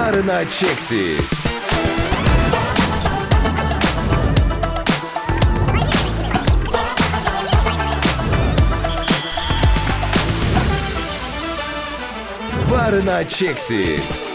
Varna Çeksiz. Varna Çeksiz.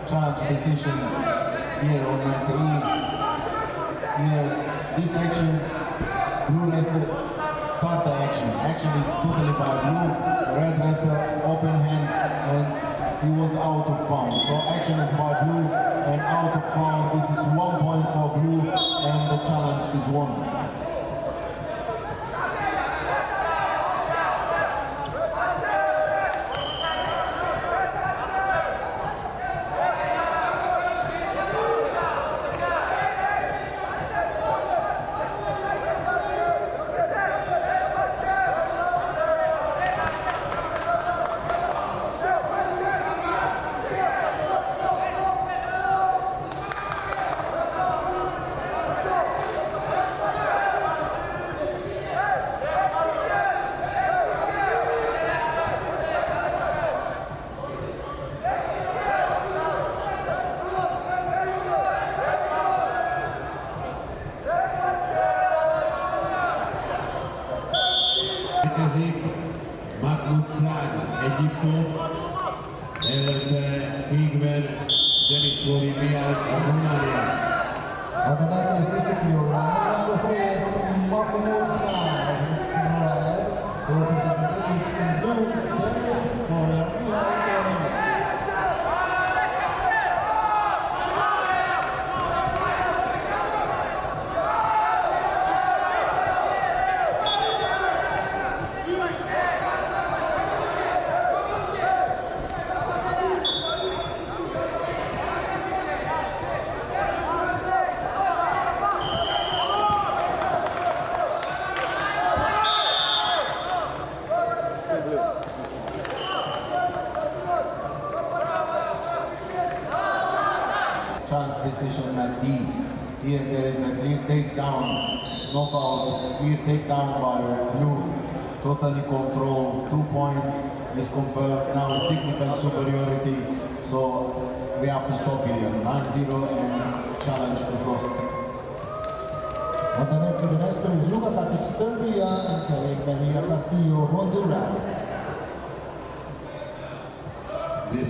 Challenge decision here on 19. Here, this action, blue wrestler start the action. Action is totally by blue, red wrestler open hand, and he was out of bounds. So action is by blue and out of bounds. This is 1 point for blue, and the challenge is won. érkezik Mahmoud Saad Egyiptom, illetve Kingman Denis Vori Miad Románia. On the next assistant, you're right. Number 4, Mahmoud Saad. The representation in blue, Denis Vori Miad Románia. Challenge decision at D. Here there is a clear takedown, no foul, clear takedown by blue. Totally control, 2 point is confirmed. Now it's technical superiority, so we have to stop here. 9-0 and challenge is lost. On the next wrestler is Luka Tatic, Serbia, and Maria Castillo, Honduras. This